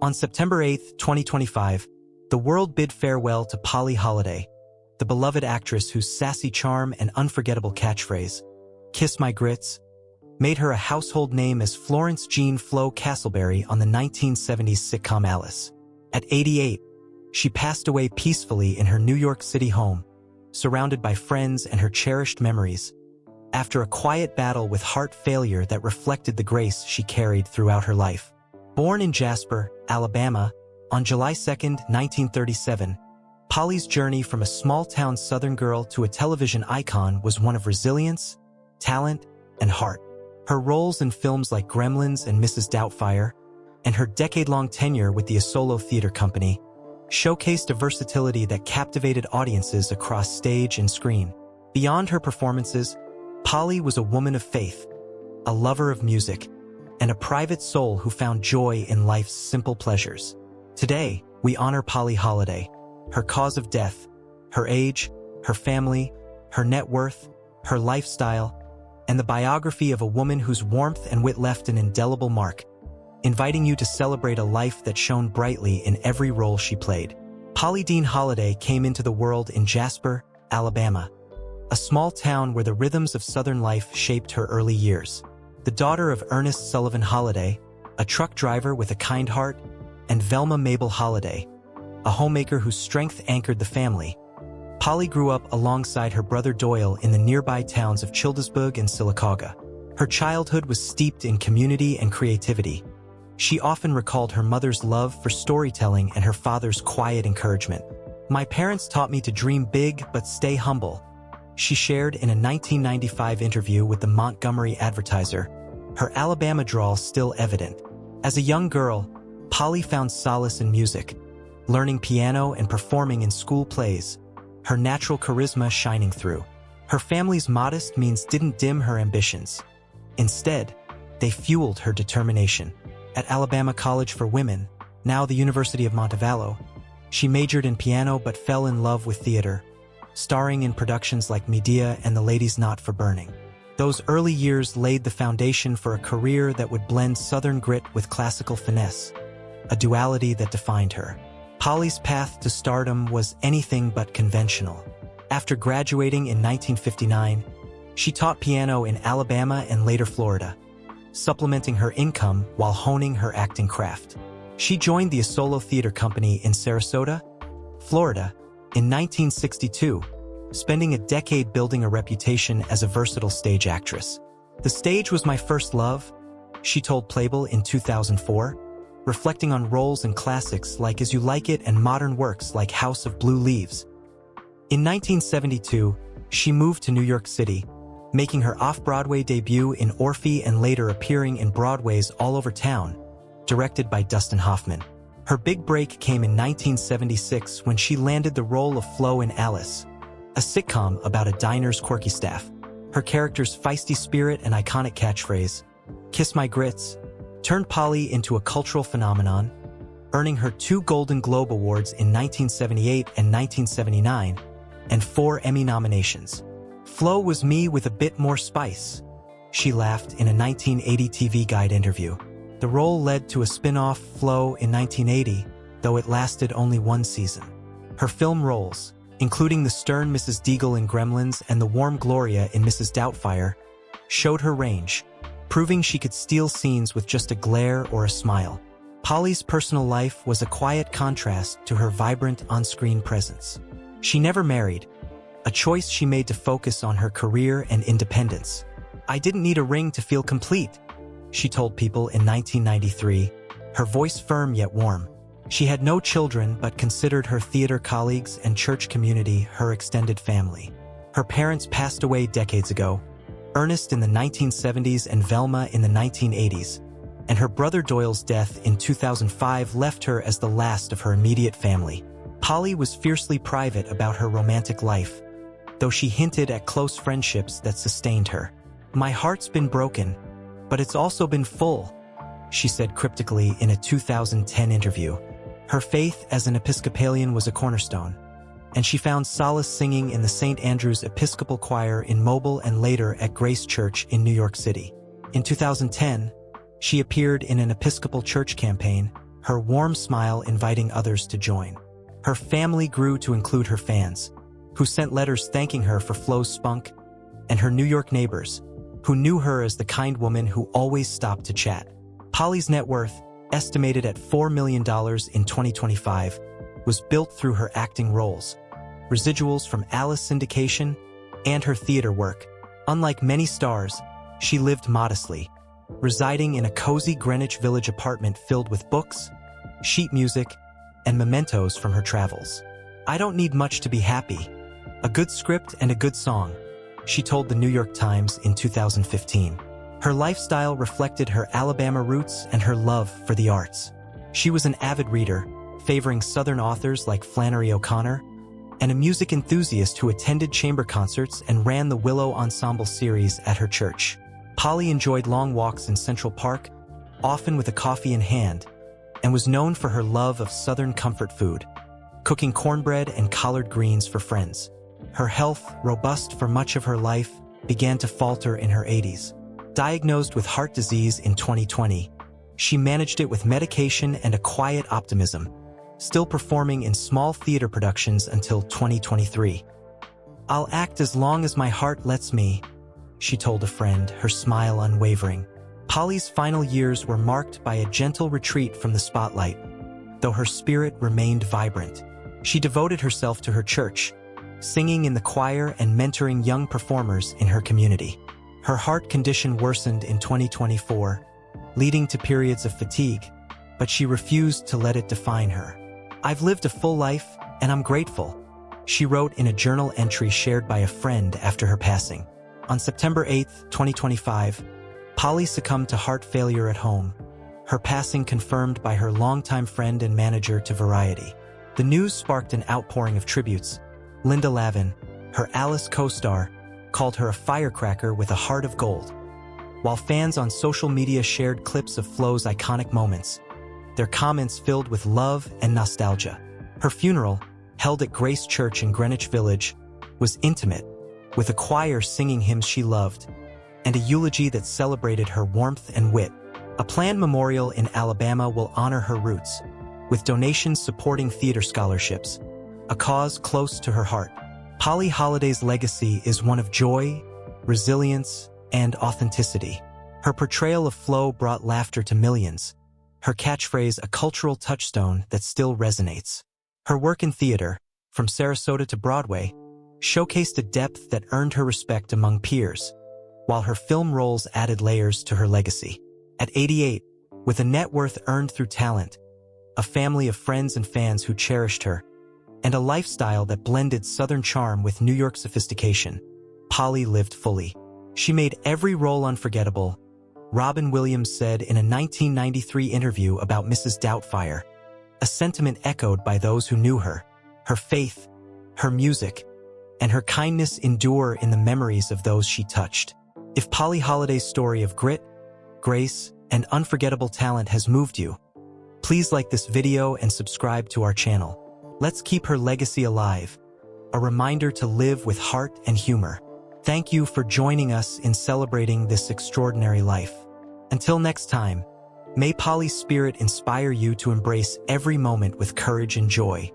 On September 8, 2025, the world bid farewell to Polly Holliday, the beloved actress whose sassy charm and unforgettable catchphrase, "Kiss My Grits," made her a household name as Florence Jean Flo Castleberry on the 1970s sitcom Alice. At 88, she passed away peacefully in her New York City home, surrounded by friends and her cherished memories, after a quiet battle with heart failure that reflected the grace she carried throughout her life. Born in Jasper, Alabama, on July 2, 1937, Polly's journey from a small-town Southern girl to a television icon was one of resilience, talent, and heart. Her roles in films like Gremlins and Mrs. Doubtfire, and her decade-long tenure with the Asolo Theater Company, showcased a versatility that captivated audiences across stage and screen. Beyond her performances, Polly was a woman of faith, a lover of music, and a private soul who found joy in life's simple pleasures. Today, we honor Polly Holliday, her cause of death, her age, her family, her net worth, her lifestyle, and the biography of a woman whose warmth and wit left an indelible mark, inviting you to celebrate a life that shone brightly in every role she played. Polly Dean Holliday came into the world in Jasper, Alabama, a small town where the rhythms of Southern life shaped her early years. The daughter of Ernest Sullivan Holliday, a truck driver with a kind heart, and Velma Mabel Holliday, a homemaker whose strength anchored the family, Polly grew up alongside her brother Doyle in the nearby towns of Childersburg and Sylacauga. Her childhood was steeped in community and creativity. She often recalled her mother's love for storytelling and her father's quiet encouragement. "My parents taught me to dream big but stay humble," she shared in a 1995 interview with the Montgomery Advertiser, her Alabama drawl still evident. As a young girl, Polly found solace in music, learning piano and performing in school plays, her natural charisma shining through. Her family's modest means didn't dim her ambitions. Instead, they fueled her determination. At Alabama College for Women, now the University of Montevallo, she majored in piano but fell in love with theater, starring in productions like Medea and The Lady's Knot for Burning. Those early years laid the foundation for a career that would blend Southern grit with classical finesse, a duality that defined her. Polly's path to stardom was anything but conventional. After graduating in 1959, she taught piano in Alabama and later Florida, supplementing her income while honing her acting craft. She joined the Asolo Theater Company in Sarasota, Florida, in 1962, spending a decade building a reputation as a versatile stage actress. "The stage was my first love," she told Playbill in 2004, reflecting on roles in classics like As You Like It and modern works like House of Blue Leaves. In 1972, she moved to New York City, making her off-Broadway debut in Orphy and later appearing in Broadway's All Over Town, directed by Dustin Hoffman. Her big break came in 1976 when she landed the role of Flo in Alice, a sitcom about a diner's quirky staff. Her character's feisty spirit and iconic catchphrase, "Kiss My Grits," turned Polly into a cultural phenomenon, earning her 2 Golden Globe Awards in 1978 and 1979, and 4 Emmy nominations. "Flo was me with a bit more spice," she laughed in a 1980 TV Guide interview. The role led to a spin-off, Flo, in 1980, though it lasted only 1 season. Her film roles, including the stern Mrs. Deagle in Gremlins and the warm Gloria in Mrs. Doubtfire, showed her range, proving she could steal scenes with just a glare or a smile. Polly's personal life was a quiet contrast to her vibrant on-screen presence. She never married, a choice she made to focus on her career and independence. "I didn't need a ring to feel complete," she told People in 1993, her voice firm yet warm. She had no children but considered her theater colleagues and church community her extended family. Her parents passed away decades ago, Ernest in the 1970s and Velma in the 1980s, and her brother Doyle's death in 2005 left her as the last of her immediate family. Polly was fiercely private about her romantic life, though she hinted at close friendships that sustained her. "My heart's been broken, but it's also been full," she said cryptically in a 2010 interview. Her faith as an Episcopalian was a cornerstone, and she found solace singing in the St. Andrew's Episcopal Choir in Mobile and later at Grace Church in New York City. In 2010, she appeared in an Episcopal church campaign, her warm smile inviting others to join. Her family grew to include her fans, who sent letters thanking her for Flo's spunk, and her New York neighbors, who knew her as the kind woman who always stopped to chat. Polly's net worth, estimated at $4 million in 2025, was built through her acting roles, residuals from Alice syndication, and her theater work. Unlike many stars, she lived modestly, residing in a cozy Greenwich Village apartment filled with books, sheet music, and mementos from her travels. "I don't need much to be happy. A good script and a good song," she told the New York Times in 2015. Her lifestyle reflected her Alabama roots and her love for the arts. She was an avid reader, favoring Southern authors like Flannery O'Connor, and a music enthusiast who attended chamber concerts and ran the Willow Ensemble series at her church. Polly enjoyed long walks in Central Park, often with a coffee in hand, and was known for her love of Southern comfort food, cooking cornbread and collard greens for friends. Her health, robust for much of her life, began to falter in her 80s. Diagnosed with heart disease in 2020, she managed it with medication and a quiet optimism, still performing in small theater productions until 2023. "I'll act as long as my heart lets me," she told a friend, her smile unwavering. Polly's final years were marked by a gentle retreat from the spotlight, though her spirit remained vibrant. She devoted herself to her church, singing in the choir and mentoring young performers in her community. Her heart condition worsened in 2024, leading to periods of fatigue, but she refused to let it define her. "I've lived a full life, and I'm grateful," she wrote in a journal entry shared by a friend after her passing. On September 8, 2025, Polly succumbed to heart failure at home, her passing confirmed by her longtime friend and manager to Variety. The news sparked an outpouring of tributes. Linda Lavin, her Alice co-star, called her a firecracker with a heart of gold, while fans on social media shared clips of Flo's iconic moments, their comments filled with love and nostalgia. Her funeral, held at Grace Church in Greenwich Village, was intimate, with a choir singing hymns she loved, and a eulogy that celebrated her warmth and wit. A planned memorial in Alabama will honor her roots, with donations supporting theater scholarships, a cause close to her heart. Polly Holliday's legacy is one of joy, resilience, and authenticity. Her portrayal of Flo brought laughter to millions, her catchphrase a cultural touchstone that still resonates. Her work in theater, from Sarasota to Broadway, showcased a depth that earned her respect among peers, while her film roles added layers to her legacy. At 88, with a net worth earned through talent, a family of friends and fans who cherished her, and a lifestyle that blended Southern charm with New York sophistication, Polly lived fully. She made every role unforgettable, Robin Williams said in a 1993 interview about Mrs. Doubtfire, a sentiment echoed by those who knew her. Her faith, her music, and her kindness endure in the memories of those she touched. If Polly Holliday's story of grit, grace, and unforgettable talent has moved you, please like this video and subscribe to our channel. Let's keep her legacy alive, a reminder to live with heart and humor. Thank you for joining us in celebrating this extraordinary life. Until next time, may Polly's spirit inspire you to embrace every moment with courage and joy.